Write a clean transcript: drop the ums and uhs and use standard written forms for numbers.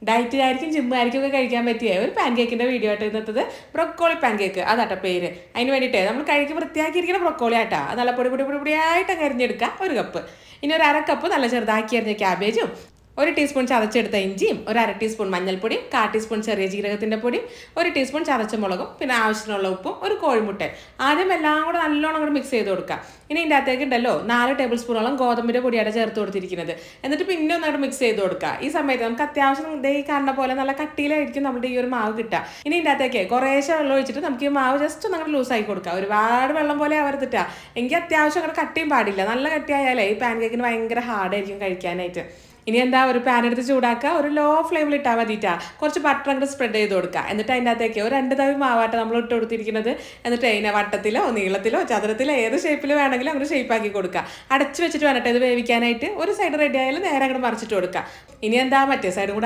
ഡയറ്റിലായിരിക്കും ജിമ്മായിരിക്കും ഒക്കെ കഴിക്കാൻ പറ്റിയ ഒരു പാൻ കേക്കിൻ്റെ വീഡിയോ ആയിട്ട് ഇന്നത്തത് ബ്രൊക്കോളി പാൻ കേക്ക് അതാട്ടോ പേര്. അതിന് വേണ്ടിയിട്ട് നമ്മൾ കഴിക്ക് വൃത്തിയാക്കിയിരിക്കുന്ന ബ്രൊക്കോളി ആട്ടാ അത് നല്ല പൊടിയായിട്ട് അരിഞ്ഞെടുക്കുക 1 കപ്പ്. ഇനി ഒരു 1/2 കപ്പ് നല്ല ചെറുതാക്കി അരിഞ്ഞ ക്യാബേജും 1 ടീസ്പൂൺ ചതച്ചെടുത്ത ഇഞ്ചിയും 1/2 ടീസ്പൂൺ മഞ്ഞൾപ്പൊടിയും 1/4 ടീസ്പൂൺ ചെറിയ ജീരകത്തിൻ്റെ പൊടിയും 1 ടീസ്പൂൺ ചതച്ച മുളകും പിന്നെ ആവശ്യത്തിനുള്ള ഉപ്പും 1 കോഴിമുട്ട. ആദ്യം എല്ലാം കൂടെ നല്ലോണം കൂടെ മിക്സ് ചെയ്ത് കൊടുക്കുക. ഇനി ഇതിൻ്റെ അകത്തേക്ക് ഉണ്ടല്ലോ 4 ടേബിൾ സ്പൂണോളം ഗോതമ്പിൻ്റെ പൊടിയാണ് ചേർത്ത് കൊടുത്തിരിക്കുന്നത്. എന്നിട്ട് പിന്നെ ഒന്നങ്ങോട്ട് മിക്സ് ചെയ്ത് കൊടുക്കുക. ഈ സമയത്ത് നമുക്ക് അത്യാവശ്യം ദേ കാണുന്ന പോലെ നല്ല കട്ടിയിലായിരിക്കും നമ്മുടെ ഈ ഒരു മാവ് കിട്ടുക. ഇനി ഇതിൻ്റെ അകത്തേക്ക് കുറേശ്ശെ വെള്ളം ഒഴിച്ചിട്ട് നമുക്ക് ഈ മാവ് ജസ്റ്റ് ഒന്ന് അങ്ങോട്ട് ലൂസാക്കി കൊടുക്കുക. ഒരുപാട് വെള്ളം പോലെ ആവരുത്തിട്ടാ. എങ്കിൽ അത്യാവശ്യം അങ്ങനെ കട്ടിയും പാടില്ല. നല്ല കട്ടിയായാലേ ഈ പാൻ കേക്കിന് ഭയങ്കര ഹാർഡായിരിക്കും കഴിക്കാനായിട്ട്. ഇനി എന്താ ഒരു പാൻ എടുത്ത് ചൂടാക്കുക. ഒരു ലോ ഫ്ലെയിമിൽ ഇട്ടാൽ മതിയിട്ടാ. കുറച്ച് ബട്ടർ അങ്ങോട്ട് സ്പ്രെഡ് ചെയ്ത് കൊടുക്കുക. എന്നിട്ട് അതിൻ്റെ അകത്തേക്ക് ഒരു 2 തവി മാവാട്ട നമ്മൾ ഇട്ട് കൊടുത്തിരിക്കുന്നത്. എന്നിട്ട് അതിനെ വട്ടത്തിലോ നീളത്തിലോ ചതുരത്തിലോ ഏത് ഷേപ്പിൽ വേണമെങ്കിലും അങ്ങനെ ഷേപ്പാക്കി കൊടുക്കുക. അടച്ച് വെച്ചിട്ട് വേണം ഇത് വേവിക്കാനായിട്ട്. ഒരു സൈഡ് റെഡി ആയാലും നേരെ അങ്ങോട്ട് മറിച്ചിട്ട് കൊടുക്കുക. ഇനി എന്താ മറ്റേ സൈഡും കൂടെ